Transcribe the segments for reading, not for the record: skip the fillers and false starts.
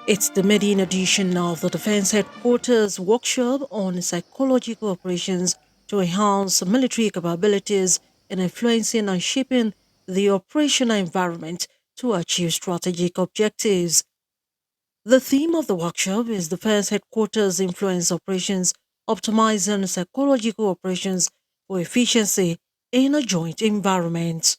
It's the maiden edition of the Defense Headquarters workshop on psychological operations to enhance military capabilities in influencing and shaping the operational environment to achieve strategic objectives. The theme of the workshop is Defense Headquarters Influence Operations, optimizing psychological operations for efficiency in a joint environment.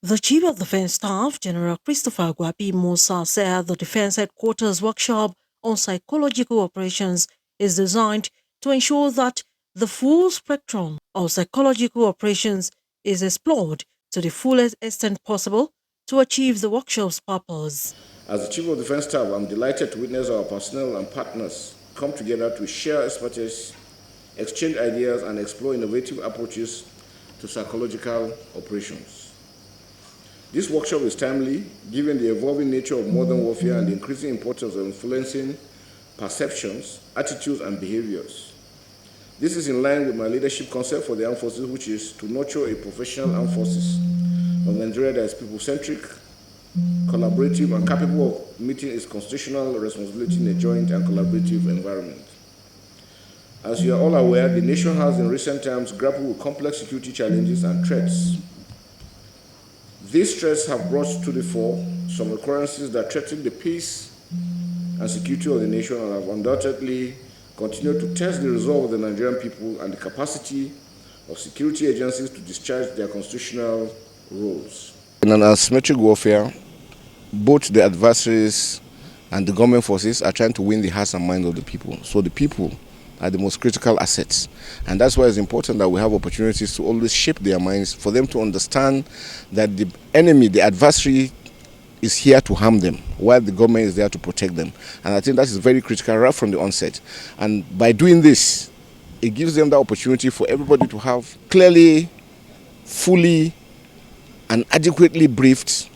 The Chief of Defense Staff, General Christopher Gwabi Musa, said the Defense Headquarters workshop on psychological operations is designed to ensure that the full spectrum of psychological operations is explored to the fullest extent possible to achieve the workshop's purpose. As the Chief of Defense Staff, I'm delighted to witness our personnel and partners come together to share expertise, exchange ideas, and explore innovative approaches to psychological operations. This workshop is timely, given the evolving nature of modern warfare and the increasing importance of influencing perceptions, attitudes, and behaviors. This is in line with my leadership concept for the armed forces, which is to nurture a professional armed forces of Nigeria that is people-centric, collaborative, and capable of meeting its constitutional responsibility in a joint and collaborative environment. As you are all aware, the nation has in recent times grappled with complex security challenges and threats. These threats have brought to the fore some occurrences that threaten the peace and security of the nation and have undoubtedly continued to test the resolve of the Nigerian people and the capacity of security agencies to discharge their constitutional roles. In an asymmetric warfare, both the adversaries and the government forces are trying to win the hearts and minds of the people. So the people are the most critical assets. And that's why it's important that we have opportunities to always shape their minds for them to understand that the enemy, the adversary, is here to harm them, while the government is there to protect them. And I think that is very critical right from the onset. And by doing this, it gives them the opportunity for everybody to have clearly, fully, and adequately briefed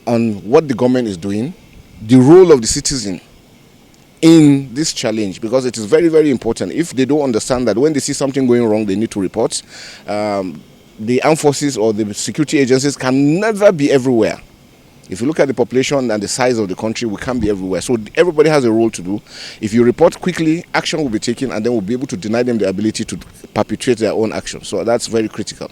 on what the government is doing, the role of the citizen in this challenge, because it is very, very important. If they don't understand that when they see something going wrong, they need to report. The armed forces or the security agencies can never be everywhere. If you look at the population and the size of the country, we can't be everywhere. So everybody has a role to do. If you report quickly, action will be taken, and then we'll be able to deny them the ability to perpetrate their own action. So that's very critical.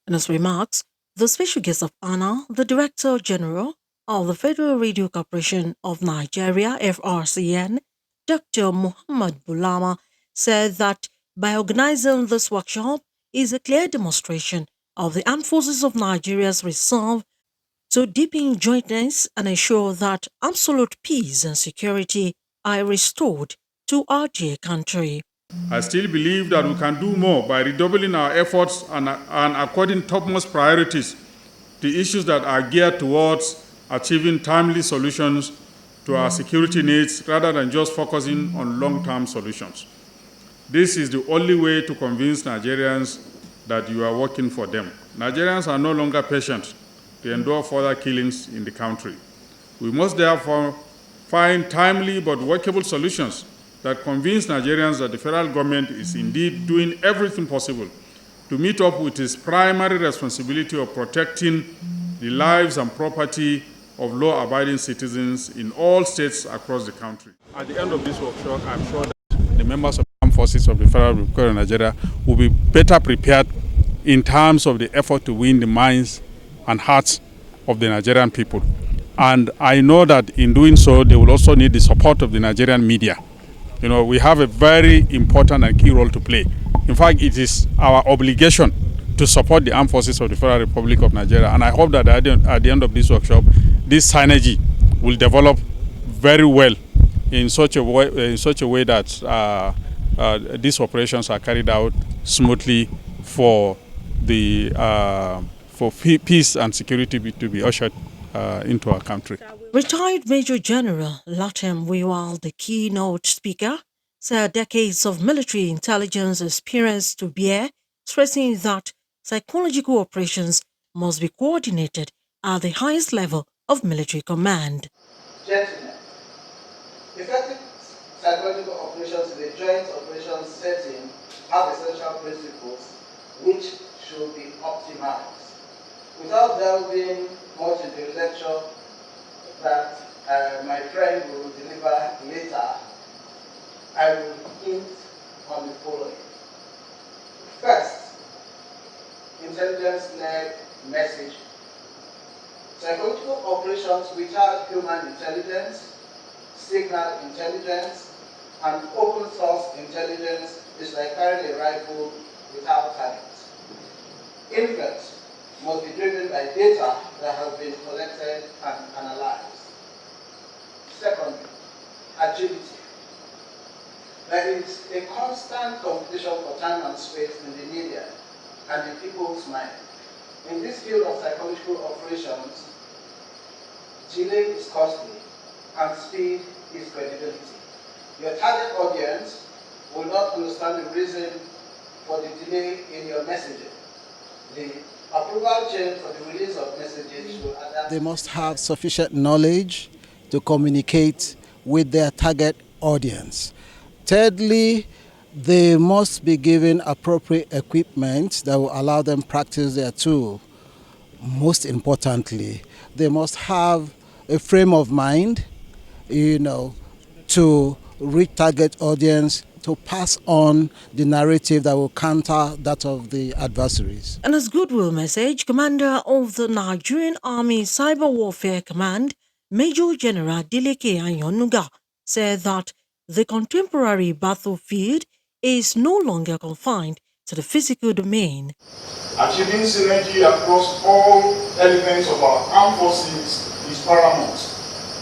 In his remarks, the special guest of honor, the Director General of the Federal Radio Corporation of Nigeria, FRCN, Dr. Muhammad Bulama, said that by organizing this workshop is a clear demonstration of the armed forces of Nigeria's resolve to deepen jointness and ensure that absolute peace and security are restored to our dear country. I still believe that we can do more by redoubling our efforts and according topmost priorities to issues that are geared towards achieving timely solutions to our security needs rather than just focusing on long-term solutions. This is the only way to convince Nigerians that you are working for them. Nigerians are no longer patient to endure further killings in the country. We must therefore find timely but workable solutions that convince Nigerians that the federal government is indeed doing everything possible to meet up with its primary responsibility of protecting the lives and property of law-abiding citizens in all states across the country. At the end of this workshop, I'm sure that the members of the armed forces of the Federal Republic of Nigeria will be better prepared in terms of the effort to win the minds and hearts of the Nigerian people. And I know that in doing so, they will also need the support of the Nigerian media. You know, we have a very important and key role to play. In fact, it is our obligation to support the armed forces of the Federal Republic of Nigeria. And I hope that at the end of this workshop, this synergy will develop very well in such a way that these operations are carried out smoothly for the for peace and security to be ushered into our country. Retired Major General Latem Wiwal, the keynote speaker, said decades of military intelligence experience to bear, stressing that psychological operations must be coordinated at the highest level of military command. Gentlemen, effective psychological operations is a joint operation setting have essential principles which should be optimized. Without delving much into the lecture that my friend will deliver later, I will hint on the following. First, intelligence-led messaging. Psychological operations without human intelligence, signal intelligence, and open source intelligence is like carrying a rifle without target. Influence must be driven by data that has been collected and analyzed. Secondly, agility. There is a constant competition for time and space in the media and in people's mind. In this field of psychological operations, delay is costly and speed is credibility. Your target audience will not understand the reason for the delay in your messaging. The approval chain for the release of messages should adapt. They must have sufficient knowledge to communicate with their target audience. Thirdly, they must be given appropriate equipment that will allow them practice their tool. Most importantly, they must have a frame of mind, to reach target audience, to pass on the narrative that will counter that of the adversaries. And as goodwill message, Commander of the Nigerian Army Cyber Warfare Command, Major General Dileke Ayonuga, said that the contemporary battlefield is no longer confined to the physical domain. Achieving synergy across all elements of our armed forces is paramount,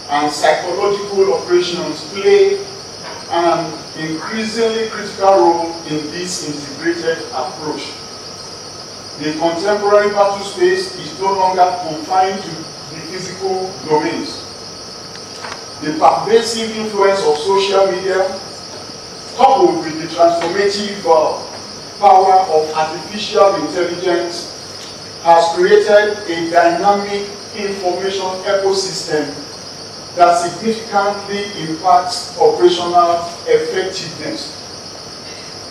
and psychological operations play an increasingly critical role in this integrated approach. The contemporary battle space is no longer confined to the physical domains. The pervasive influence of social media, coupled with the transformative power of artificial intelligence, has created a dynamic information ecosystem that significantly impacts operational effectiveness.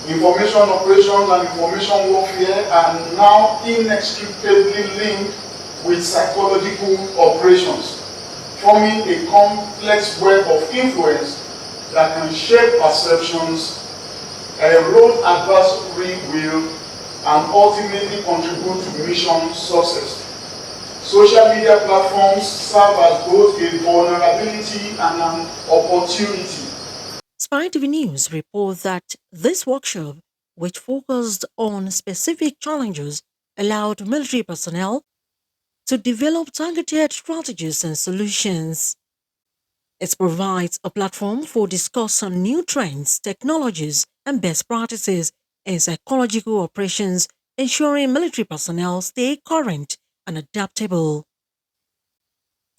Information operations and information warfare are now inextricably linked with psychological operations, forming a complex web of influence that can shape perceptions, erode adversary will, and ultimately contribute to mission success. Social media platforms serve as both a vulnerability and an opportunity. Spy TV News reports that this workshop, which focused on specific challenges, allowed military personnel to develop targeted strategies and solutions. It provides a platform for discussing new trends, technologies, and best practices in psychological operations, ensuring military personnel stay current and adaptable.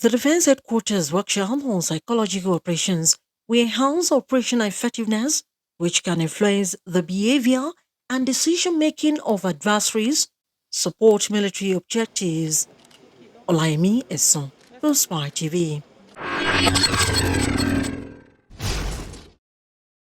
The Defense Headquarters Workshop on Psychological Operations will enhance operational effectiveness, which can influence the behavior and decision-making of adversaries, support military objectives. Olaimi Esson, Spy TV.